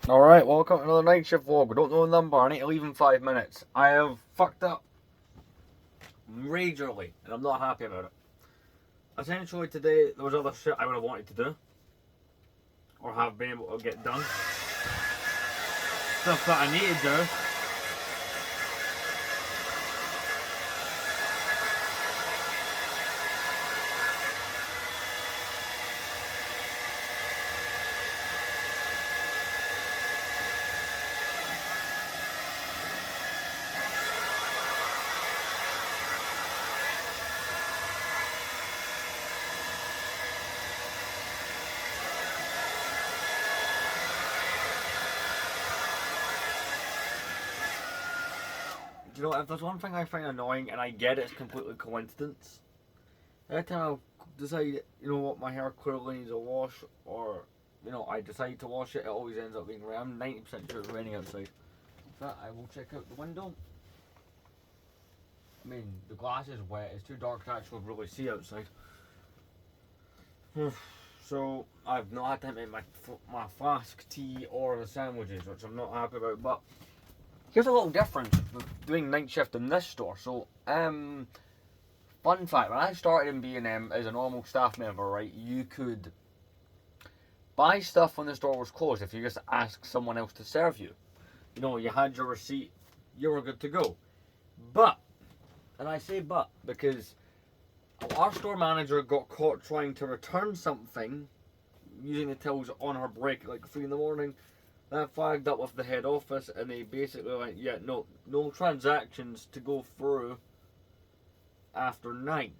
Alright, welcome to another night shift vlog. We don't know the number, I need to leave in 5 minutes. I have fucked up majorly, and I'm not happy about it. Essentially today, there was other shit I would have wanted to do, or have been able to get done. Stuff that I need to do. You know, if there's one thing I find annoying, and I get it's completely coincidence, every time I decide, you know what, my hair clearly needs a wash, or, you know, I decide to wash it, it always ends up being rain. I'm 90% sure it's raining outside. In fact, I will check out the window. I mean, the glass is wet, it's too dark to actually really see outside. So, I've not had time to make my flask tea or the sandwiches, which I'm not happy about, but here's a little difference with doing night shift in this store. So, fun fact, when I started in B&M as a normal staff member, right, you could buy stuff when the store was closed if you just asked someone else to serve you. You know, you had your receipt, you were good to go. But, and I say but, because our store manager got caught trying to return something using the tills on her break at like 3 in the morning. That flagged up with the head office, and they basically went, yeah, no transactions to go through after 9,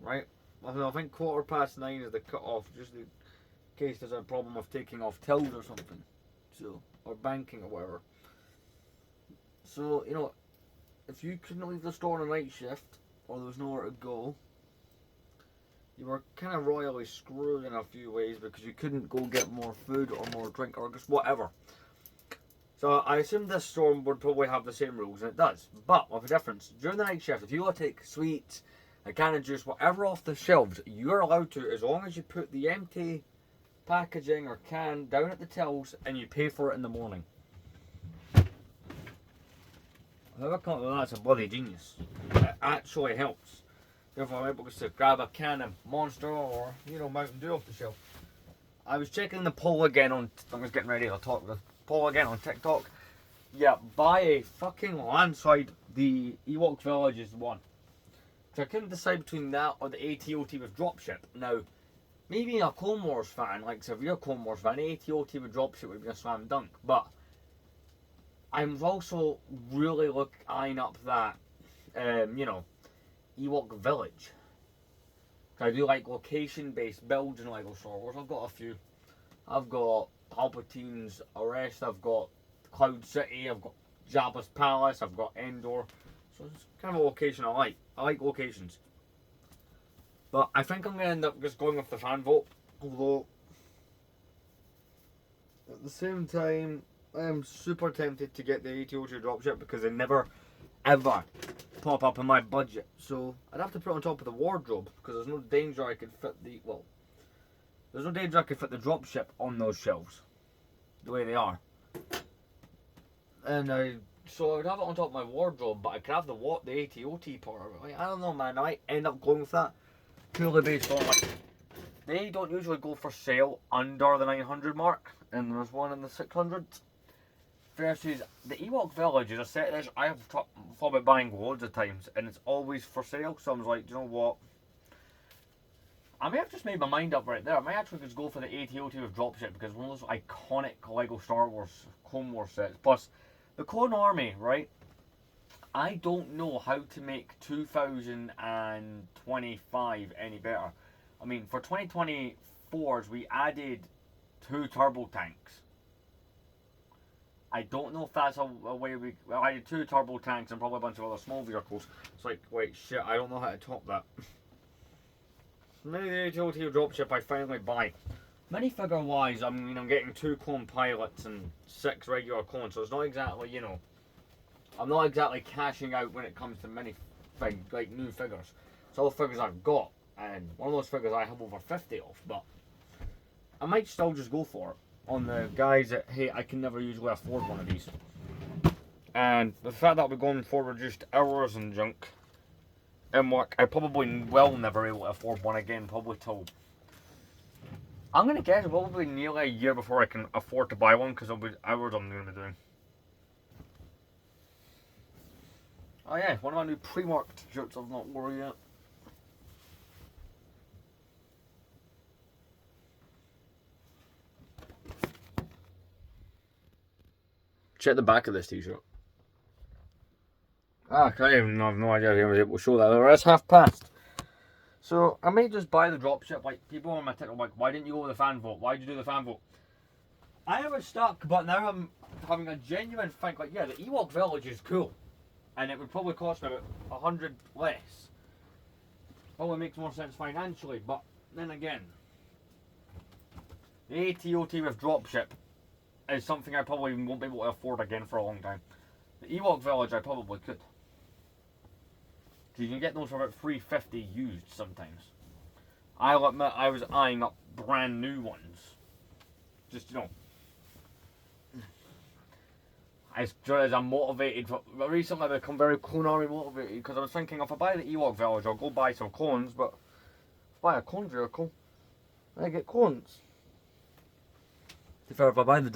right? I think 9:15 is the cut off, just in case there's a problem of taking off tills or something, so, or banking or whatever. So, you know, if you couldn't leave the store on a night shift, or there was nowhere to go, you were kind of royally screwed in a few ways, because you couldn't go get more food or more drink or just whatever. So I assume this store would probably have the same rules, and it does. But with a difference, during the night shift, if you want to take sweets, a can of juice, whatever off the shelves, you're allowed to, as long as you put the empty packaging or can down at the tills and you pay for it in the morning. Whoever come up with that's a bloody genius. It actually helps. If I'm able to grab a can of Monster or, you know, Mountain Dew off the shelf. I was checking the poll again on, I was getting ready to talk the poll again on TikTok. Yeah, by a fucking landslide, the Ewok Village is the one. So I couldn't decide between that or the ATOT with Dropship. Now, me being a Clone Wars fan, like severe Clone Wars fan, ATOT with Dropship would be a slam dunk. But I'm also really eyeing up that, you know, Ewok Village. I do like location-based builds in LEGO Star Wars. I've got a few. I've got Palpatine's Arrest, I've got Cloud City, I've got Jabba's Palace, I've got Endor. So it's kind of a location I like. I like locations. But I think I'm going to end up just going with the fan vote. Although, at the same time, I am super tempted to get the ATOT dropship because they never, ever pop up in my budget. So I'd have to put it on top of the wardrobe because there's no danger I could fit the, well, there's no danger I could fit the dropship on those shelves the way they are. And so I would have it on top of my wardrobe, but I could have the ATOT part of it. Like, I don't know, man. I might end up going with that purely based on, like, they don't usually go for sale under the 900 mark, and there's one in the 600s. Versus the Ewok Village is a set that I have thought about buying loads of times, and it's always for sale. So I was like, do you know what? I may have just made my mind up right there. I might actually just go for the ATOT with Dropship because one of those iconic LEGO Star Wars Clone Wars sets. Plus, the Clone Army, right? I don't know how to make 2025 any better. I mean, for 2024s, we added 2 turbo tanks. I don't know if that's a way we... Well, I did 2 turbo tanks and probably a bunch of other small vehicles. It's like, wait, shit, I don't know how to top that. Maybe the ATOT dropship I finally buy. Minifigure wise, I mean, I'm getting 2 clone pilots and 6 regular clones, so it's not exactly, you know... I'm not exactly cashing out when it comes to new figures. It's all the figures I've got, and one of those figures I have over 50 of, but... I might still just go for it. on the guys that, hey, I can never usually afford one of these. And the fact that we're going for reduced hours and junk in work, I probably will never be able to afford one again, probably till, I'm going to guess, probably nearly a year before I can afford to buy one, because of the hours I'm going to be doing. Oh yeah, one of my new Primark t-shirts I've not worn yet. Check the back of this t-shirt. I have no idea if I was able to show that. It's half past. So I may just buy the dropship. Like, people on my TikTok like, why didn't you go with the fan vote? Why did you do the fan vote? I was stuck, but now I'm having a genuine think, like, yeah, the Ewok Village is cool. And it would probably cost me about 100 less. Probably makes more sense financially, but then again, the ATOT with dropship is something I probably won't be able to afford again for a long time. The Ewok Village I probably could. You can get those for about $3.50 used sometimes. I'll admit I was eyeing up brand new ones. Just, you know. As I'm motivated. Recently I've become very culinary motivated because I was thinking if I buy the Ewok Village I'll go buy some cones, but if I buy a cone vehicle, I get cones. If I buy the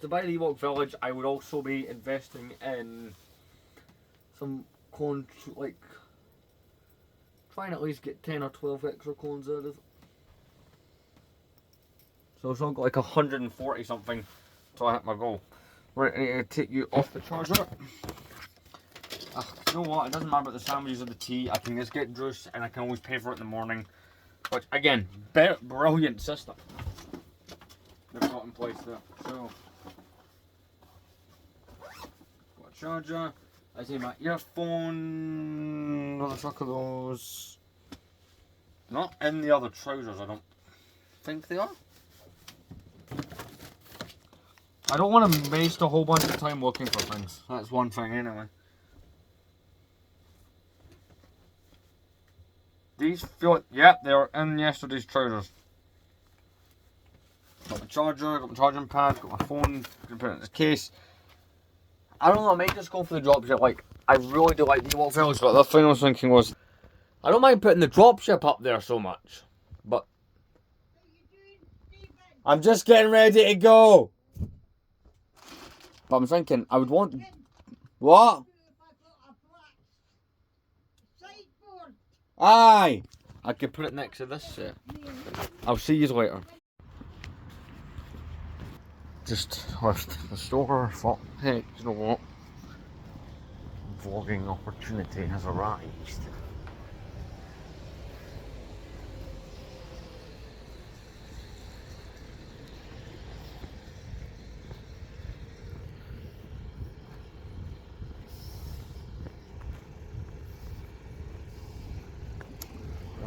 Ewok Village, I would also be investing in some cones, like trying to at least get 10 or 12 extra cones out of it. So it's not got like 140 something till I hit my goal. Right, I need to take you off the charger. You know what, it doesn't matter about the sandwiches or the tea, I can just get juice and I can always pay for it in the morning. Which, again, brilliant system they've got in place there. So, got a charger. I see my earphone. Where the fuck are those? Not in the other trousers, I don't think they are. I don't want to waste a whole bunch of time looking for things. That's one thing anyway. These feel like, yep, they were in yesterday's trousers. Got my charger, got my charging pad, got my phone, gonna put it in this case. I don't know, I might just go for the dropship. Like, I really do like the Ewok Village, but the thing I was thinking was, I don't mind putting the dropship up there so much, but I'm just getting ready to go. But I'm thinking, I would want, what? Aye, I could put it next to this set. I'll see you later. Just left the store, thought, hey, you know what? Vlogging opportunity has arrived.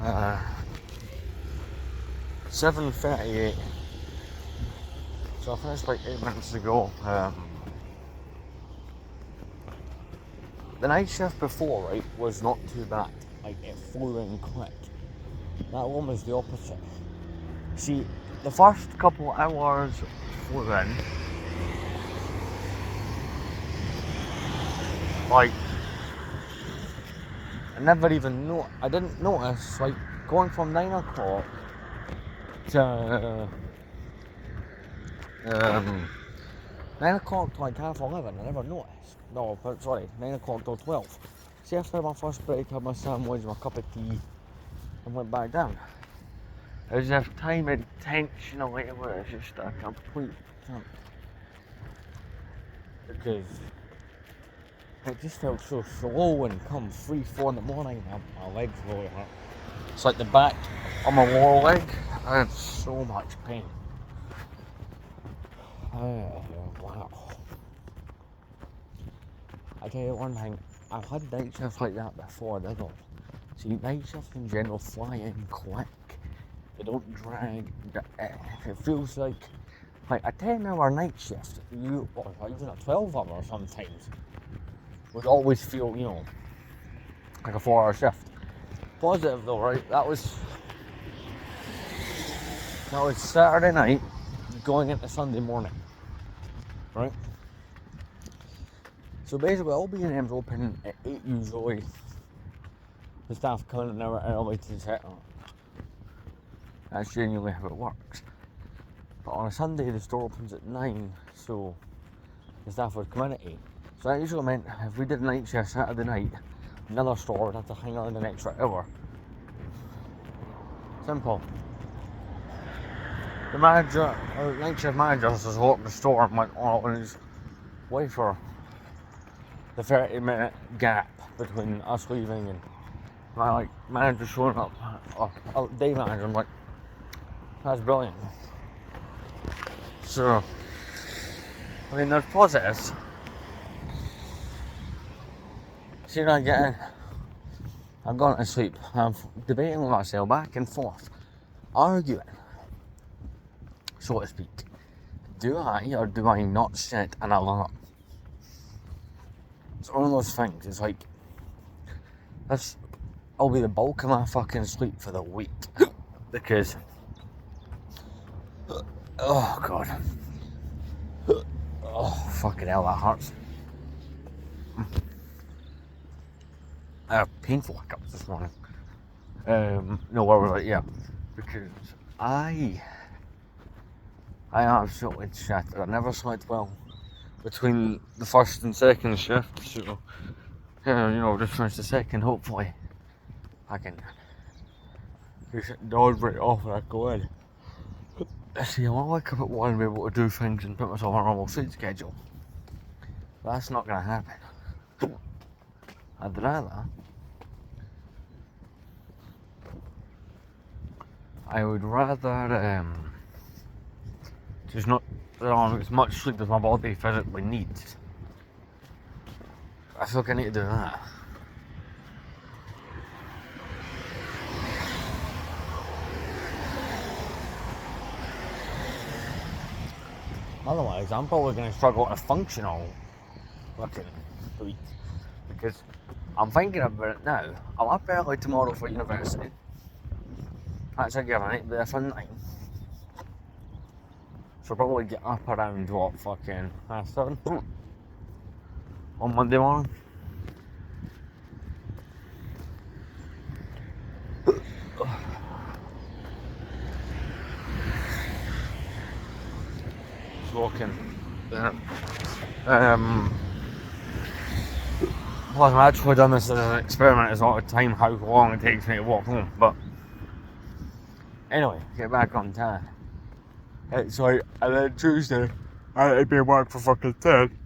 Uh, 7:38. So I finished like 8 minutes ago. The night shift before, right, was not too bad. Like, it flew in quick. That one was the opposite. See, the first couple of hours flew in. Like, I didn't notice, like, going from 9 o'clock to 9 o'clock to like half 11, I never noticed. No, but sorry, 9 o'clock till 12. See, after my first break, I had my sandwich, my cup of tea, and went back down. It was as if time intentionally was just a complete jump. Because it just felt so slow, and come 3-4 in the morning, my legs really hurt. It's like the back of my lower leg, I had so much pain. Wow. I tell you one thing, I've had night shifts like that before, they don't. See, night shifts in general fly in quick. They don't drag. It feels like a 10-hour night shift, or even a 12-hour sometimes, would always feel, you know, like a 4-hour shift. Positive though, right? That was Saturday night. going into Sunday morning, right? So basically, all B&M's open at 8 usually. The staff come in an hour early to set up. That's genuinely how it works. But on a Sunday, the store opens at 9, so the staff would come in at 8. So that usually meant if we did a night shift Saturday night, another store would have to hang on an extra hour. Simple. The manager, or night shift manager, just walked in the store and went on his way for the 30-minute gap between us leaving and my manager showing up, or day manager. I'm like, that's brilliant. So, I mean, there's positives. See, when I get in, I've gone to sleep. I'm debating with myself back and forth, arguing, so to speak. Do I or do I not set an alarm? It's one of those things. It's like, this will be the bulk of my fucking sleep for the week. Because, oh god. Oh, fucking hell, that hurts. I have painful hiccups this morning. No, where was it? Yeah. Because I absolutely shattered. I never slept well between the first and second shift, so yeah, just finish the second. Hopefully, I can dodge right off when I go in. See, I want to wake up at 1 and be able to do things and put myself on a normal sleep schedule. But that's not going to happen. I'd rather. I would rather just not on as much sleep as my body physically needs. I feel like I need to do that. Otherwise, I'm probably going to struggle to function all fucking week. Because I'm thinking about it now. I'm up early tomorrow for university. That's a given. I need to be there for 9. So probably get up around fucking 7 on Monday morning. Just walking there. Plus, I've actually done this as an experiment as all the time how long it takes me to walk home. But anyway, get back on time. It's like, and then Tuesday, I had to be at work for fucking 10.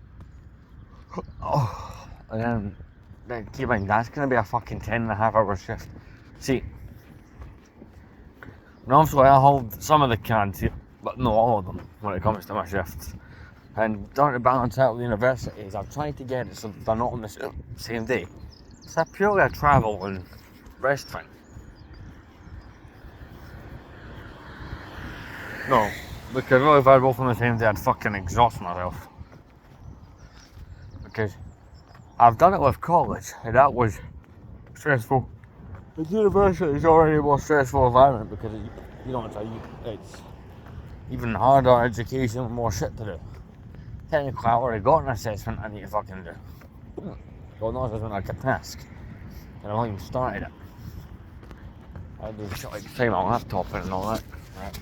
Oh, and then keep in mind, that's going to be a fucking 10.5-hour shift. See, and obviously I hold some of the cans here, but not all of them when it comes to my shifts. And trying to balance out with universities, I've tried to get it so that they're not on the same day. It's purely a travel and rest thing. No, because really if I were both on the same day, I'd fucking exhaust myself. Because I've done it with college, and that was stressful. The university is already a more stressful environment because it's even harder education with more shit to do. Technically, I already got an assessment I need to fucking do. Got an assessment like a task, and I've not even started it. I do shit like time my laptop and all that. Right.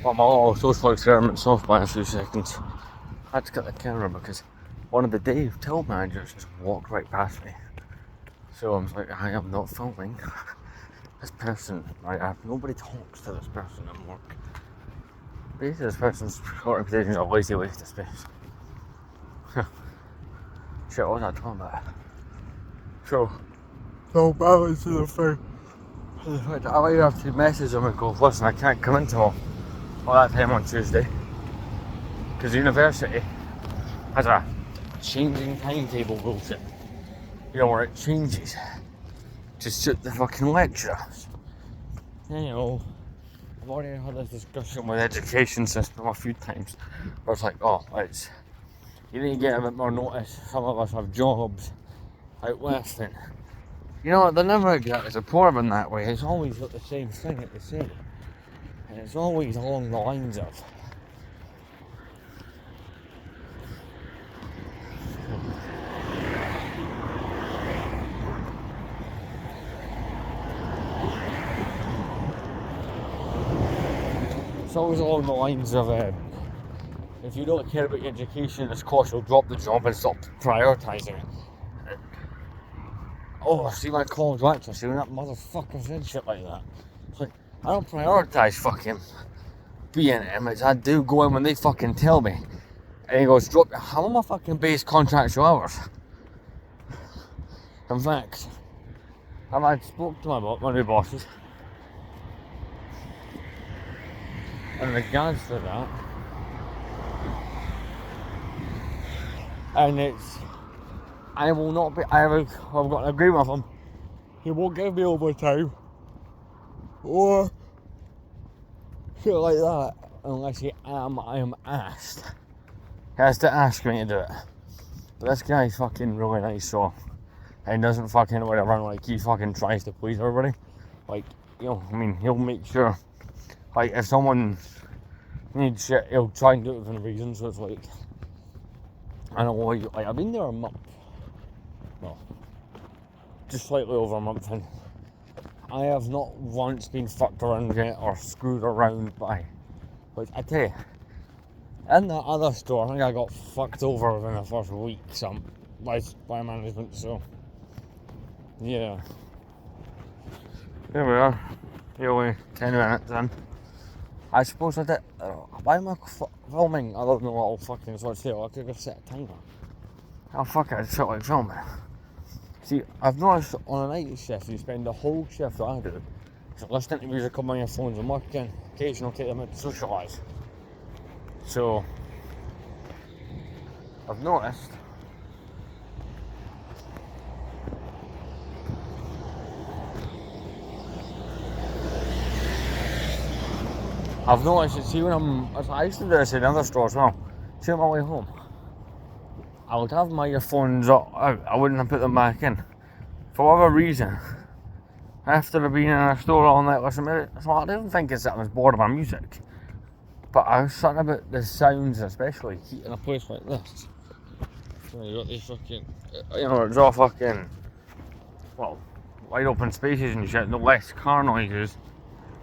Well, my little social experiment's off by a few seconds. I had to get the camera because one of the Dave Till managers just walked right past me. So I was like, I am not filming this person. Nobody talks to this person at work. Basically, this person's organisation's a lazy waste of space. Shit, what was I talking about? So balance to the thing. I might have to message them and go, listen, I can't come into all that time on Tuesday. Because university has a changing timetable bullshit. Where it changes to suit the fucking lecturers. And I've already had this discussion with the education system a few times, where it's like, oh, you need to get a bit more notice. Some of us have jobs out west, and you know what, they're never exactly supportive in that way. It's always got the same thing that they say, and it's always along the lines of, it's always along the lines of, if you don't care about your education, this course will drop the job and stop prioritising it. Oh, see my college lecture, see when that motherfucker said shit like that. It's like, I don't prioritise fucking being in it, I do go in when they fucking tell me. And he goes, drop how am I fucking base contractual hours? In fact, I spoke to my new bosses, in regards to that, and it's, I will not be, I've got an agreement with him, he won't give me overtime, or shit like that, unless I am asked. He has to ask me to do it. But this guy's fucking really nice, so he doesn't fucking wait around like he fucking tries to please everybody. Like, you know, I mean, he'll make sure, like, if someone needs shit, he'll try and do it within a reason, so it's like, I don't know, like, I've been there a month. Well, just slightly over a month, and I have not once been fucked around yet or screwed around by, like, I tell you, in that other store, I think I got fucked over within the first week, by management, so, yeah. Here we are, here we 10 minutes in. I suppose I did, why am I filming other than a little fucking sort of sale? I could have set a timer. Oh fuck it, I just felt like filming. See, I've noticed on a night shift, you spend the whole shift that I do, listening to music on your phones and working, occasionally take them out to socialise. So, I've noticed that, see when I used to do this in other stores as well, see on my way home, I would have my earphones out, I wouldn't have put them back in. For whatever reason, after I've been in a store all night listening to it, so I didn't think it's that I was bored of my music. But I was something about the sounds, especially in a place like this. So you got these fucking, you know, it's all fucking, well, wide open spaces and shit, no less car noises.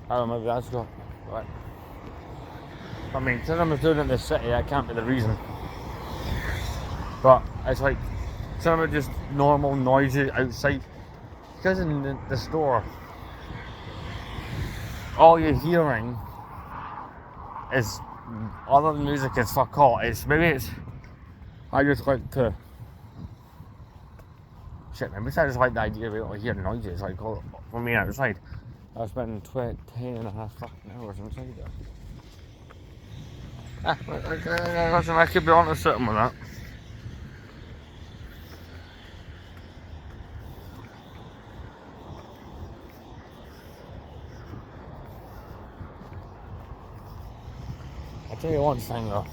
I don't know, maybe that's got, right. I mean, since I'm doing it in the city, that can't be the reason. But it's like, some of just normal noises outside. Because in the store, all you're hearing is, other than music, is fuck all. I just like to, maybe I just like the idea of being able to hear noises, like, for me outside. I spent 10 and a half fucking hours inside there. Listen, I could be honest sitting with that. I'll tell you one thing though,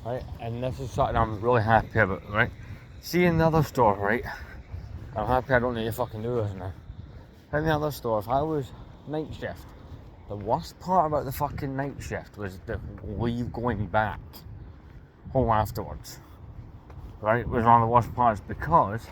right, and this is something I'm really happy about, right? See in the other store, right, I'm happy I don't need to fucking do this now. In the other store, if I was night shift, the worst part about the fucking night shift was the leave going back home afterwards, right? It was one of the worst parts because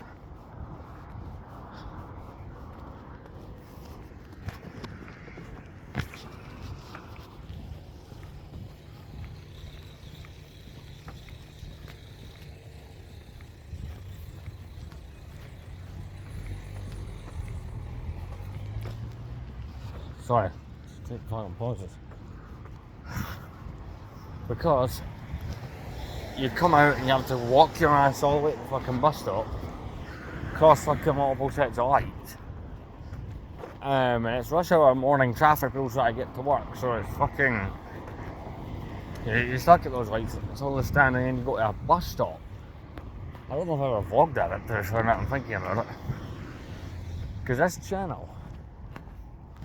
sorry, take fucking pauses. Because you come out and you have to walk your ass all the way to the fucking bus stop, cross fucking multiple sets of lights, and it's rush hour morning traffic, people try to get to work, so it's fucking, you're stuck at those lights, it's all the standing, and you go to a bus stop. I don't know if I ever vlogged at it, to be fair, now I'm thinking about it, because this channel,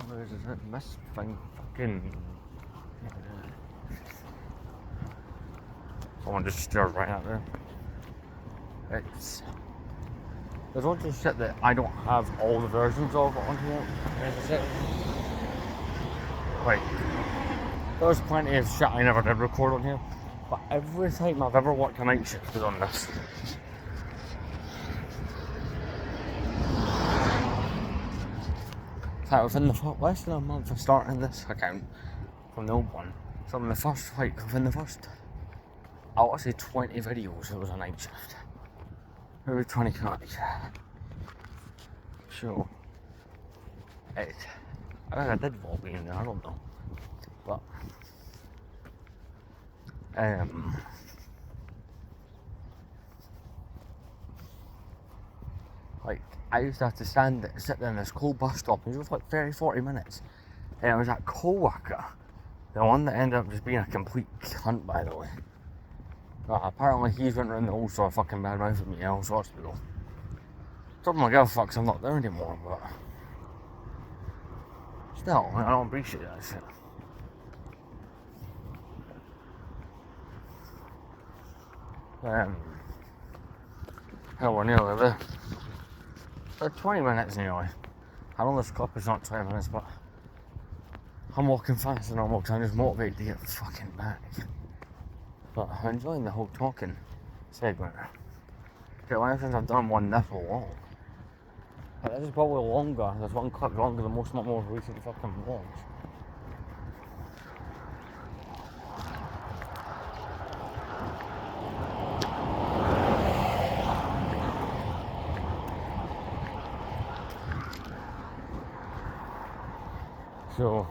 where's this thing fucking. Someone just stared right at there. It's. There's lots of shit that I don't have all the versions of on here. Like, there's plenty of shit I never did record on here. But every time I've ever worked a night shift is on this. So within the less than a month of starting this account from the old one, so in the first, within the first, I want to say 20 videos, it was a night shift. Maybe 20 cuts. So, I think I did vlog in there, I don't know. But, like, I used to have to sit there in this cold bus stop, and it was like 30-40 minutes. And it was that co-worker, the one that ended up just being a complete cunt, by the way. Apparently he's went around the whole sort of fucking bad mouth at me, all sorts of people. Told him I give a fuck 'cause I'm not there anymore, but still, I don't appreciate that shit. Hell, we're nearly there. About 20 minutes nearly. I know this clip is not 20 minutes, but I'm walking faster than normal because I'm just motivated to get fucking back. But I'm enjoying the whole talking segment. Since I've done one this long. But this is probably longer. This one clip longer than most of my more recent fucking vlogs. So,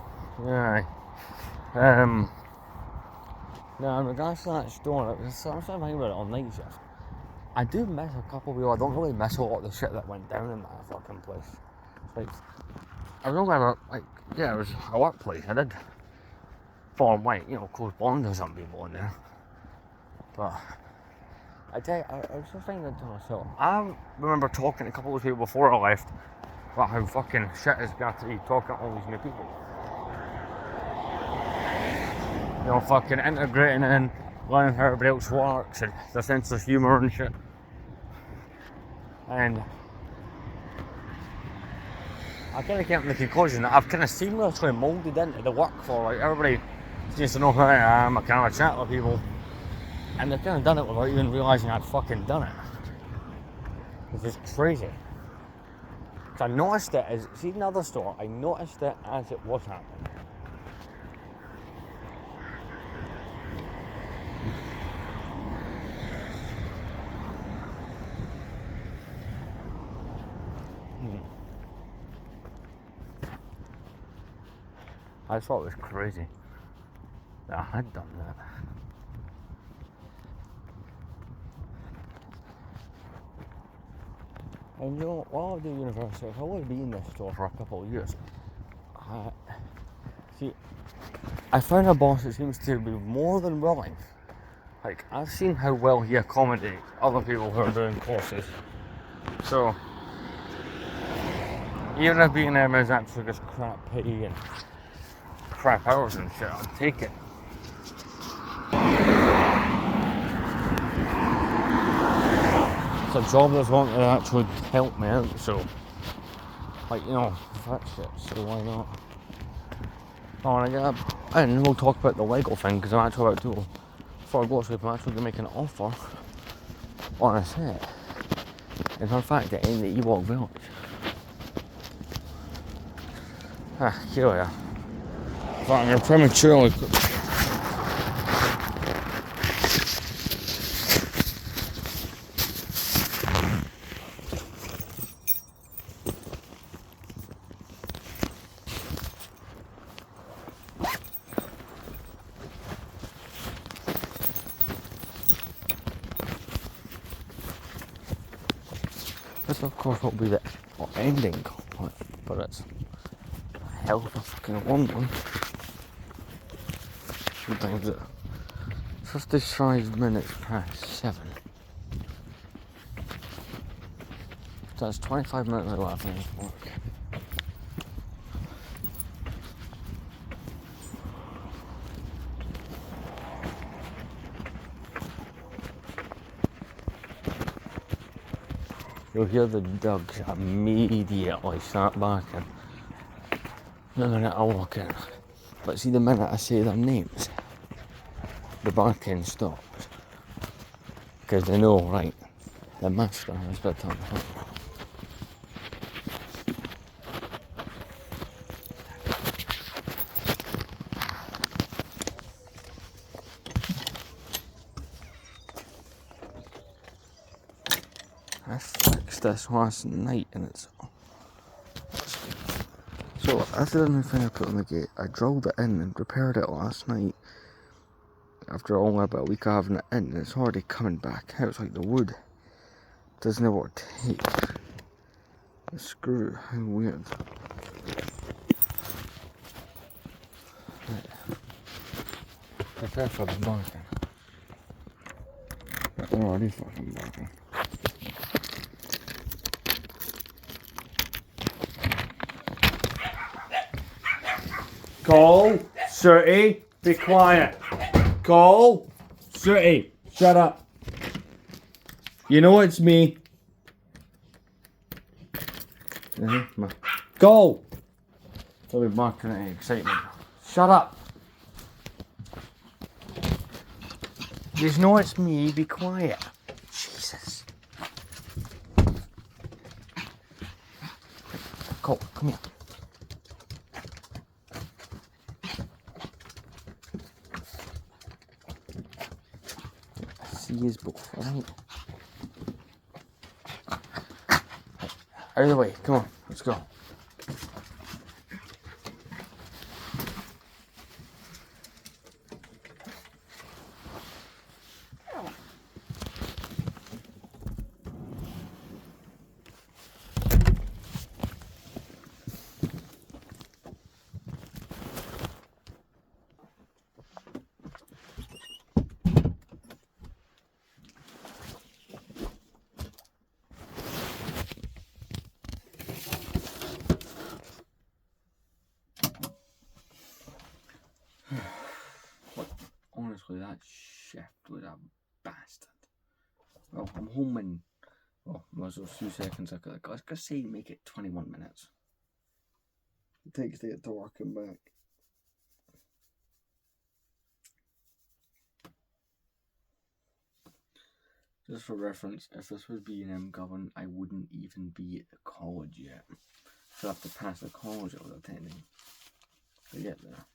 yeah. Now, in regards to that store, I'm trying to think about it on night shift. I do miss a couple of people. I don't really miss a lot of the shit that went down in that fucking place. Like, I was only it was a workplace. I did fall and white, close bond to some people in there. But I tell you, I was just thinking to myself, I remember talking to a couple of people before I left about how fucking shit it's got to be talking to all these new people. Fucking integrating in, learning how everybody else works and their sense of humour and shit. And I kind of came to the conclusion that I've kind of seamlessly moulded into the work for, like, everybody seems to know who I am, I kind of chat with people. And they've kind of done it without even realising I'd fucking done it. Which is crazy. So I noticed it as, see another store, I noticed it as it was happening. I thought it was crazy that I had done that. And while I was at university, I've always been in this store for a couple of years. I found a boss that seems to be more than willing. Like, I've seen how well he accommodates other people who are doing courses. So, even if being there is actually just crap pay and crap hours and shit, I'll take it. It's a job that's wanting to actually help me out, so, like, that shit, so why not? Oh, and we'll talk about the Lego thing, because I'm actually about to, before I go to sleep, I'm actually going to make an offer on a set. And in fact, it in the Ewok Village. Here we are. I'm going to prematurely. This, of course, will be the ending, but it's a hell of a fucking long one. Sometimes at 55 minutes past 7. So that's 25 minutes until I finish work. you'll hear the dogs immediately start barking. The minute I walk in. But see, the minute I say their names, the barking stops. Because they know, right, the master has bedtime. I fixed this last night and it's... So, after the new thing I put on the gate, I drilled it in and repaired it last night. After only about a week of having it in, and it's already coming back out. It's like the wood doesn't have what tape. The screw, how weird. Right. Prepare for the barking. They're already fucking barking. Cole, Sooty, be quiet. Cole, Sooty, shut up. You know it's me. Cole! I'll be barking at excitement. Shut up. You know it's me, be quiet. Jesus. Cole, come here. See his both, alright? Out of the way, come on, let's go. Honestly, that shift was a bastard. Well, I'm home in, well, might as well 2 seconds. I was gonna say make it 21 minutes. It takes to get to work and back. Just for reference, if this was B&M Govan, I wouldn't even be at the college yet. So I have to pass the college I was attending to get there.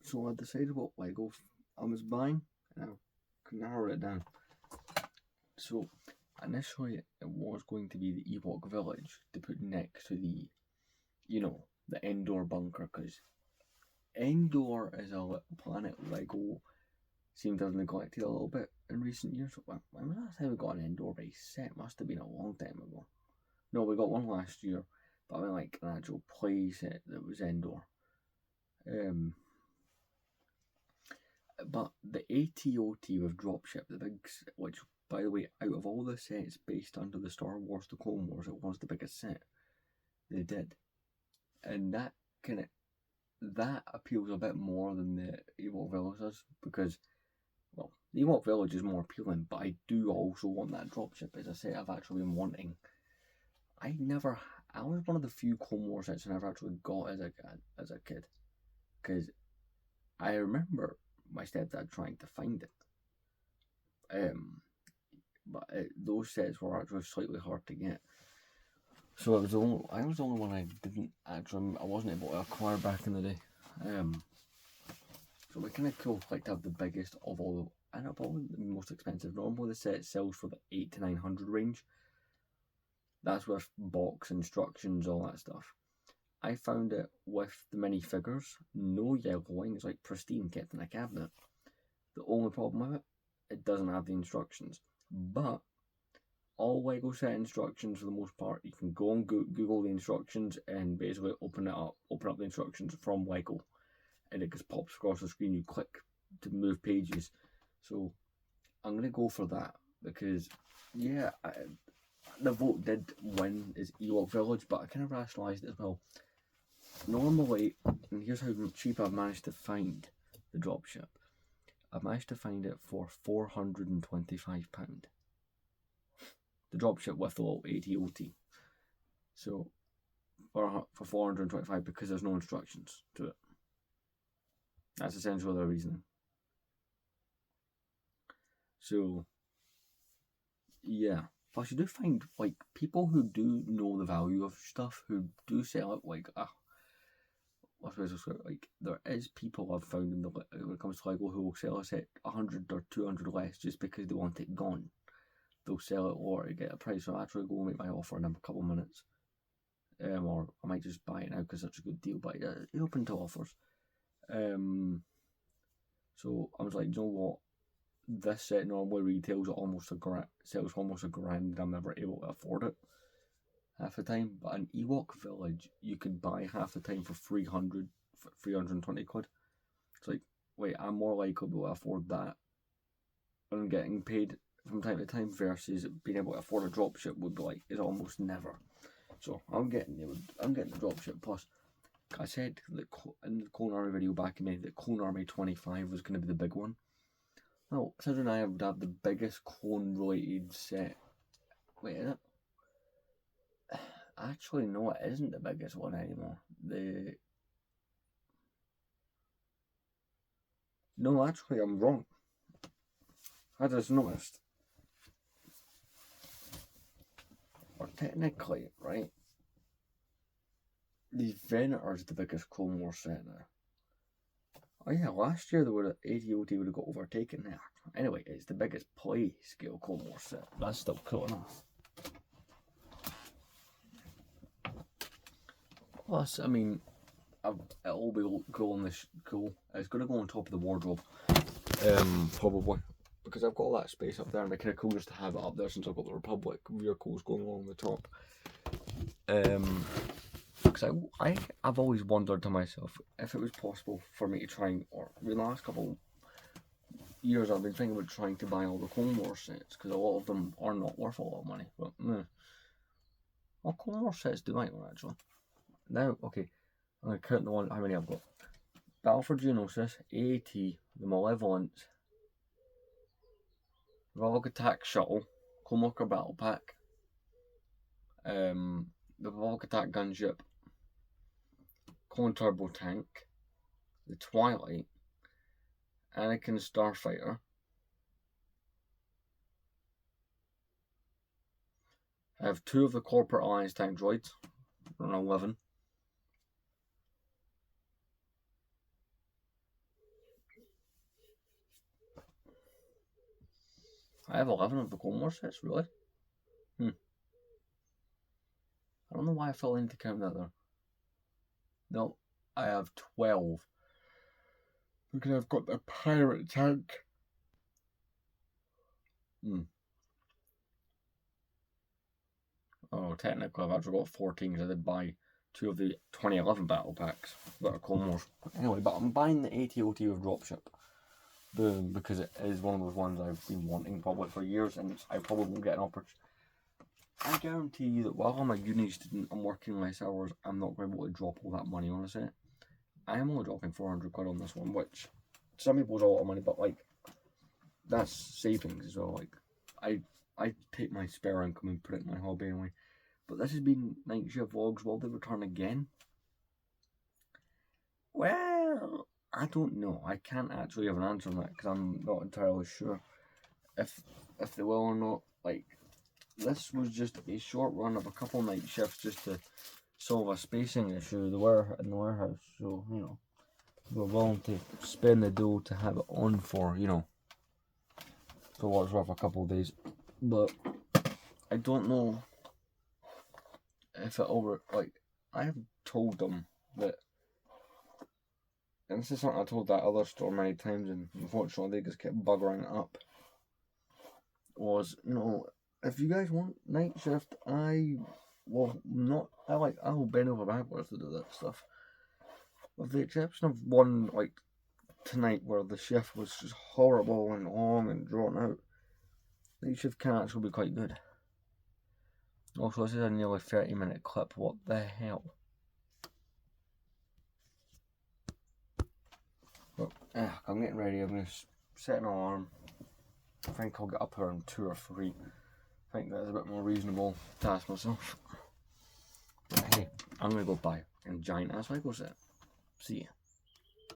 So I decided what Lego I was buying, and I can narrow it down. So initially it was going to be the Ewok village to put next to the, you know, the Endor bunker, because Endor is a planet Lego seemed to have neglected a little bit in recent years. When was the last time we got an Endor base set? Must have been a long time ago. No, we got one last year, but I mean like an actual play set that was Endor. But the AT-OT with Dropship, the big, which by the way, out of all the sets based under the Star Wars, the Clone Wars, it was the biggest set they did, and that appeals a bit more than the Ewok Village does, because, well, the Ewok Village is more appealing, but I do also want that Dropship as a set I've actually been wanting. I was one of the few Clone Wars sets I never actually got as a kid, because I remember my stepdad trying to find it. But those sets were actually slightly hard to get. So I was the only one I wasn't able to acquire back in the day. So it kind of cool like to have the biggest of all, and probably the most expensive. Normally the set sells for the 800 to 900 range. That's with box instructions, all that stuff. I found it with the minifigures, no yellowing, it's like pristine, kept in a cabinet. The only problem with it doesn't have the instructions. But all Lego set instructions, for the most part, you can go on Google the instructions and basically open up the instructions from Lego, and it just pops across the screen. You click to move pages. So I'm gonna go for that, because yeah, the vote did win as Ewok Village, but I kind of rationalised it as well. normally, and here's how cheap I've managed to find the dropship. I've managed to find it for £425. The dropship with the little ATOT. So for £425 because there's no instructions to it. That's essentially the reasoning. So yeah. Plus you do find like people who do know the value of stuff who do sell it like like there is people I've found in the when it comes to Lego who will sell a set 100 or 200 less just because they want it gone. They'll sell it or get a price. So I'll actually go and make my offer in a couple of minutes. Or I might just buy it now because it's such a good deal, but it's open to offers. So I was like, you know what? This set normally retails at almost sells almost £1,000, and I'm never able to afford it half the time. But in Ewok Village, you could buy half the time for 320 quid. It's like, wait, I'm more likely to afford that and getting paid from time to time versus being able to afford a dropship would be like, it's almost never. So I'm getting the dropship. Plus, I said that in the Clone Army video back in May that Clone Army 25 was going to be the big one. Well, Cedric and I would have the biggest clone related set. Wait, is it? Actually, no, it isn't the biggest one anymore. No, actually, I'm wrong. I just noticed. Or technically, right? The Venator's the biggest Clone Wars set now. Oh yeah, last year AT-OT would have got overtaken there. Anyway, it's the biggest play scale Clone Wars set. That's still cool enough. Plus, I mean, it'll be cool on this cool. It's going to go on top of the wardrobe, probably, because I've got all that space up there, and it's kind of cool just to have it up there since I've got the Republic vehicles going along the top. Because I've always wondered to myself if it was possible for me to try, or the last couple years I've been thinking about trying to buy all the Clone Wars sets, because a lot of them are not worth a lot of money, but well, Clone Wars sets do like one actually. Now, okay, I'm going to count the one, how many I've got. Battle for Geonosis, AAT, the Malevolent, Republic Attack Shuttle, Clone Walker Battle Pack, the Republic Attack Gunship, Clone Turbo Tank, the Twilight, Anakin Starfighter, I have 2 of the Corporate Alliance tank droids, around 11. I have 11 of the Clone Wars sets, really? I don't know why I fell into count that there. No, I have 12. Because I've got the pirate tank. Oh, technically I've actually got 14 because I did buy 2 of the 2011 battle packs that are Clone Wars. Anyway, but I'm buying the AT-OT with Dropship. Because it is one of those ones I've been wanting probably for years, and I probably won't get an opportunity. I guarantee you that while I'm a uni student, I'm working less hours, I'm not going to be able to drop all that money on a set. I am only dropping 400 quid on this one, which some people is a lot of money, but like, that's savings as well. Like, I take my spare income and put it in my hobby anyway. But this has been Nightshift Vlogs. Will they return again? Well, I don't know. I can't actually have an answer on that because I'm not entirely sure if they will or not. Like, this was just a short run of a couple night shifts just to solve a spacing issue in the warehouse. So, you know, we're willing to spend the dough to have it on for, you know, for what's worth a couple of days. But I don't know if it'll work. Like, I have told them that, and this is something I told that other store many times, and unfortunately they just kept buggering it up, was, you know, if you guys want night shift, I will bend over backwards to do that stuff. With the exception of one, like, tonight where the shift was just horrible and long and drawn out, night shift can actually be quite good. Also, this is a nearly 30-minute clip, what the hell? But I'm getting ready. I'm going to set an alarm. I think I'll get up around 2 or 3. I think that's a bit more reasonable to ask myself. But hey, I'm going to go buy a giant ass Lego set. See ya.